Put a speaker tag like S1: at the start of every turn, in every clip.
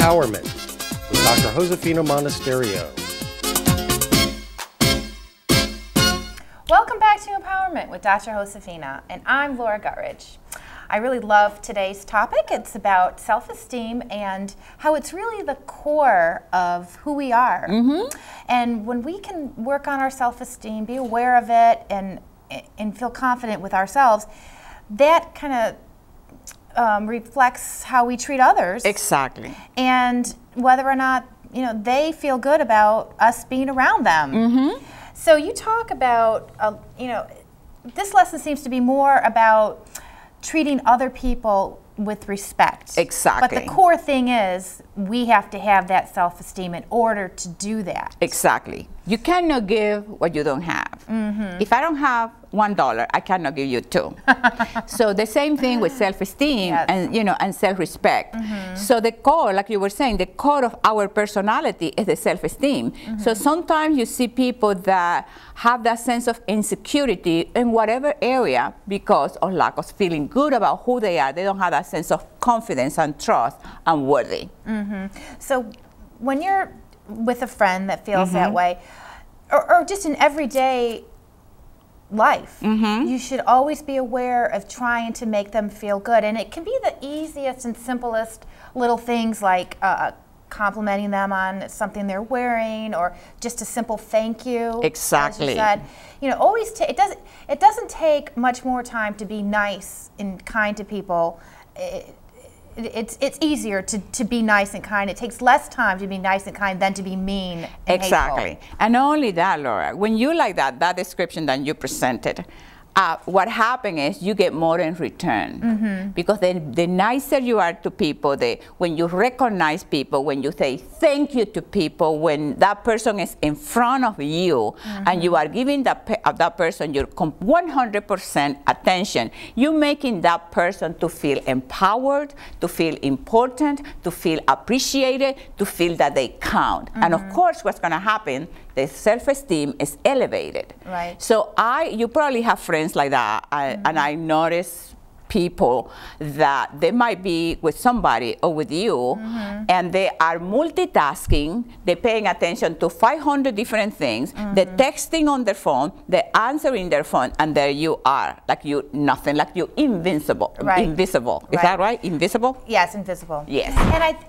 S1: Empowerment with Dr. Josefina Monasterio.
S2: Welcome back to Empowerment with Dr. Josefina, and I'm Laura Guttridge. I really love today's topic. It's about self-esteem and how it's really the core of who we are. And when we can work on our self-esteem, be aware of it, and feel confident with ourselves, that kind of reflects how we treat others.
S3: Exactly.
S2: And whether or not they feel good about us being around them. So you talk about, this lesson seems to be more about treating other people with respect.
S3: Exactly.
S2: But the core thing is we have to have that self-esteem in order to do that.
S3: Exactly. You cannot give what you don't have. If I don't have $1, I cannot give you two. So the same thing with self-esteem and and self-respect. So the core, like you were saying, the core of our personality is the self-esteem. So sometimes you see people that have that sense of insecurity in whatever area because of lack of feeling good about who they are. They don't have that sense of confidence and trust and worthy.
S2: So when you're with a friend that feels that way, or just in everyday life, you should always be aware of trying to make them feel good. And it can be the easiest and simplest little things like complimenting them on something they're wearing, or just a simple thank you.
S3: Exactly.
S2: As you said. Always it doesn't take much more time to be nice and kind to people. It's easier to be nice and kind. It takes less time to be nice and kind than to be mean and
S3: Exactly.
S2: hateful.
S3: And not only that, Laura, when you like that description that you presented, what happens is you get more in return. Because the nicer you are to people, when you recognize people, when you say thank you to people, when that person is in front of you and you are giving that person your 100% attention, you're making that person to feel empowered, to feel important, to feel appreciated, to feel that they count. And of course, what's going to happen, the self-esteem is elevated.
S2: Right.
S3: So you probably have friends like that, and I notice people that they might be with somebody or with you, and they are multitasking, they're paying attention to 500 different things, they're texting on their phone, they're answering their phone, and there you are, like you nothing, like you invincible.
S2: Right.
S3: Invisible. Is that right? Invisible?
S2: Yes, invisible.
S3: Yes.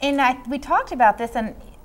S2: And we talked about this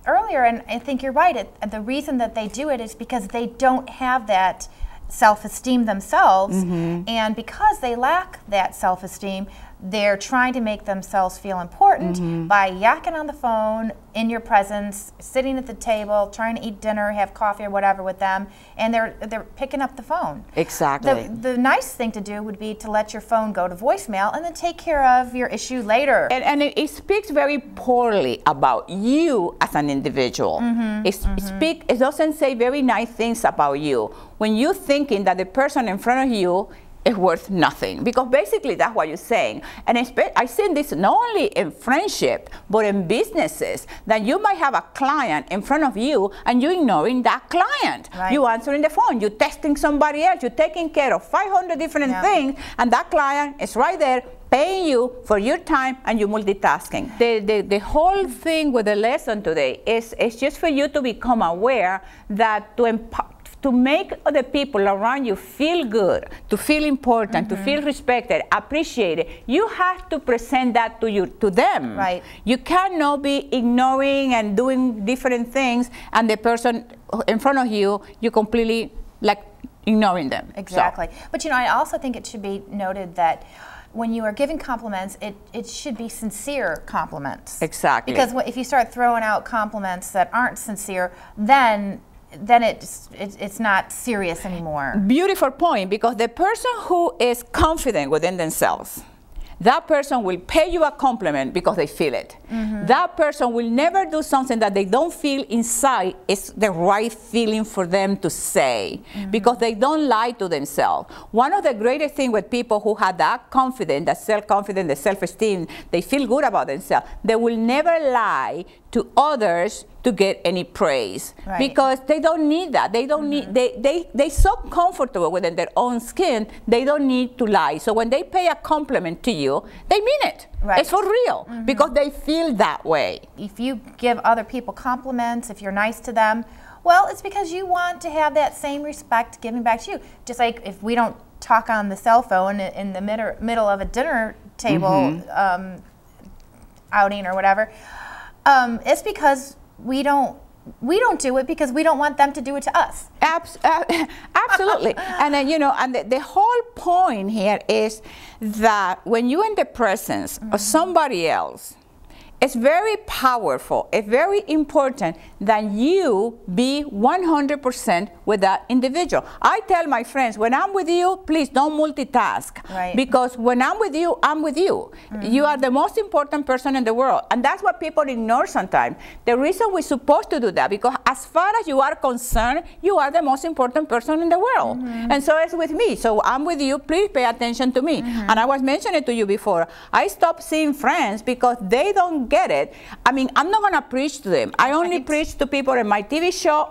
S2: earlier, and I think you're right. The reason that they do it is because they don't have that self-esteem themselves, and because they lack that self-esteem, they're trying to make themselves feel important by yakking on the phone in your presence, sitting at the table, trying to eat dinner, have coffee or whatever with them, and they're picking up the phone.
S3: Exactly.
S2: The nice thing to do would be to let your phone go to voicemail and then take care of your issue later.
S3: And it speaks very poorly about you as an individual. It doesn't say very nice things about you when you're thinking that the person in front of you is worth nothing, because basically that's what you're saying. And I've seen this not only in friendship, but in businesses, that you might have a client in front of you and you're ignoring that client.
S2: Right.
S3: You're answering the phone, you're texting somebody else, you're taking care of 500 different things, and that client is right there paying you for your time, and you're multitasking. The whole thing with the lesson today is just for you to become aware that to make other people around you feel good, to feel important, to feel respected, appreciated, you have to present that to them.
S2: Right.
S3: You cannot be ignoring and doing different things, and the person in front of you, you completely ignoring them.
S2: Exactly. So. But I also think it should be noted that when you are giving compliments, it should be sincere compliments.
S3: Exactly.
S2: Because if you start throwing out compliments that aren't sincere, then it's not serious anymore.
S3: Beautiful point, because the person who is confident within themselves, that person will pay you a compliment because they feel it. That person will never do something that they don't feel inside is the right feeling for them to say, because they don't lie to themselves. One of the greatest things with people who have that confidence, that self-confidence, the self-esteem, they feel good about themselves, they will never lie to others to get any praise,
S2: Right.
S3: because they don't need that. They don't need, they so comfortable within their own skin, they don't need to lie. So when they pay a compliment to you, they mean it.
S2: Right.
S3: It's for real, because they feel that way.
S2: If you give other people compliments, if you're nice to them, well, it's because you want to have that same respect given back to you. Just like if we don't talk on the cell phone in the middle of a dinner table outing or whatever, it's because we don't do it because we don't want them to do it to us.
S3: Absolutely. And then, you know, and the whole point here is that when you're in the presence of somebody else, it's very powerful, it's very important that you be 100% with that individual. I tell my friends, when I'm with you, please don't multitask.
S2: Right.
S3: Because when I'm with you, I'm with you. You are the most important person in the world. And that's what people ignore sometimes. The reason we're supposed to do that, because as far as you are concerned, you are the most important person in the world. And so it's with me. So I'm with you, please pay attention to me. And I was mentioning to you before, I stopped seeing friends because they don't get it. I mean, I'm not going to preach to them. I only preach to people in my TV show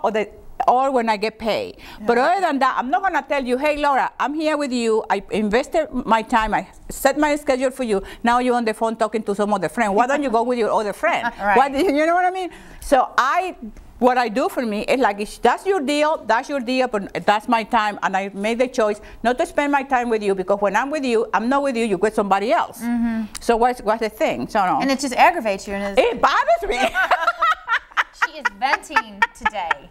S3: or when I get paid. But other than that, I'm not going to tell you, hey, Laura, I'm here with you. I invested my time. I set my schedule for you. Now you're on the phone talking to some other friend. Why don't you go with your other friend?
S2: Right.
S3: You know what I mean? So what I do for me is like, if that's your deal, but that's my time, and I made the choice not to spend my time with you, because when I'm with you, I'm not with you, you're with somebody else. So what's the thing? So no.
S2: And it just aggravates you. And
S3: It bothers me.
S2: she is venting today.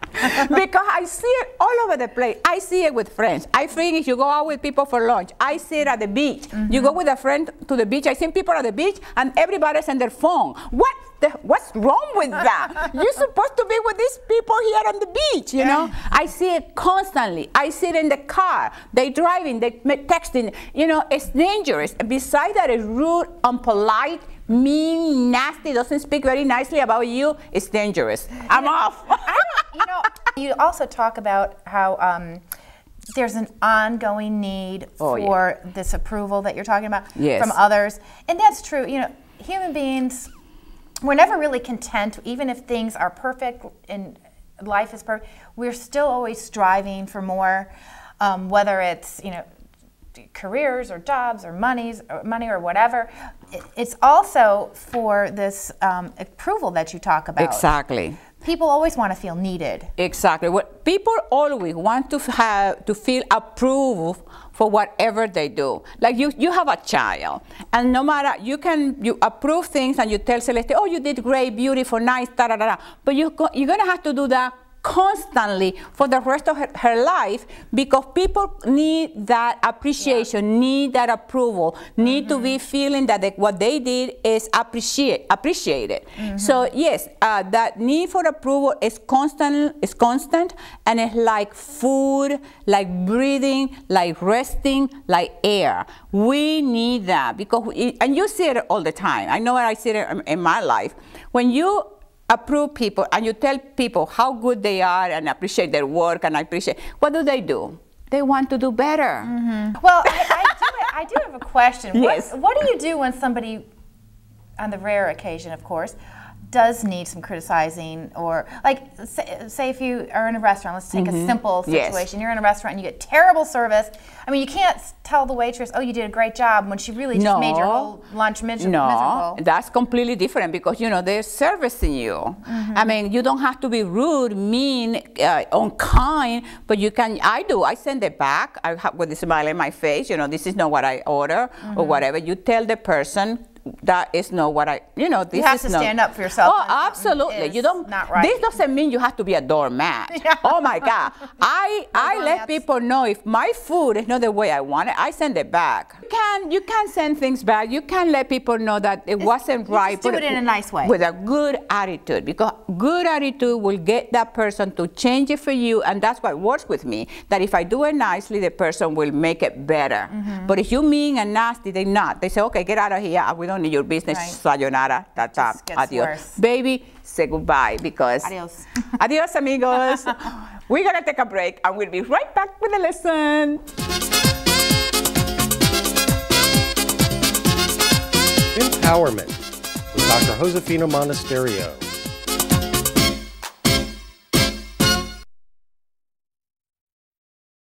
S3: Because I see it all over the place. I see it with friends. I think if you go out with people for lunch, I see it at the beach. You go with a friend to the beach, I see people at the beach, and everybody's on their phone. What's wrong with that? You're supposed to be with these people here on the beach, you know? I see it constantly. I see it in the car. They driving, they texting. You know, it's dangerous. And besides that, it's rude, unpolite, mean, nasty, doesn't speak very nicely about you. It's dangerous. I'm off.
S2: You know, you also talk about how there's an ongoing need for this approval that you're talking about from others. And that's true. You know, human beings, we're never really content, even if things are perfect and life is perfect. We're still always striving for more, whether it's, you know, careers or jobs or money or whatever. It's also for this approval that you talk about.
S3: Exactly.
S2: People always want to feel needed.
S3: Exactly. What people always want to feel approved for whatever they do. Like you have a child, and no matter, you approve things and you tell Celeste, oh, you did great, beautiful, nice, da da da. But you're gonna have to do that constantly for the rest of her life, because people need that appreciation, need that approval, need to be feeling that what they did is appreciated. So yes, that need for approval is constant, and it's like food, like breathing, like resting, like air. We need that, because and you see it all the time. I know I see it in my life. When you approve people and you tell people how good they are and appreciate their work and appreciate, what do? They want to do better.
S2: Well, I do have a question.
S3: Yes.
S2: What do you do when somebody, on the rare occasion, of course, does need some criticizing, or like say if you are in a restaurant, let's take a simple situation. You're in a restaurant and you get terrible service. I mean, you can't tell the waitress, oh, you did a great job, when she really just made your whole lunch miserable.
S3: No, that's completely different, because you know they're servicing you. I mean, you don't have to be rude, mean, unkind, but you can. I send it back. I have with a smile in my face. You know, this is not what I order or whatever. You tell the person, that is not what this is not.
S2: You have to stand up for yourself.
S3: Oh, absolutely. You don't.
S2: Not right.
S3: This doesn't mean you have to be a doormat. Oh my God. I let people know if my food is not the way I want it, I send it back. You can send things back. You can let people know that it wasn't right.
S2: Just do it in a nice way.
S3: With a good attitude, because good attitude will get that person to change it for you, and that's what works with me. That if I do it nicely, the person will make it better. But if you mean and nasty, they're not. They say, okay, get out of here. We don't need your business. Sayonara. That's up. Adios.
S2: Worse.
S3: Baby, say goodbye, because
S2: adios.
S3: Adios, amigos. We're going to take a break, and we'll be right back with the lesson.
S1: Empowerment with Dr. Josefina Monasterio.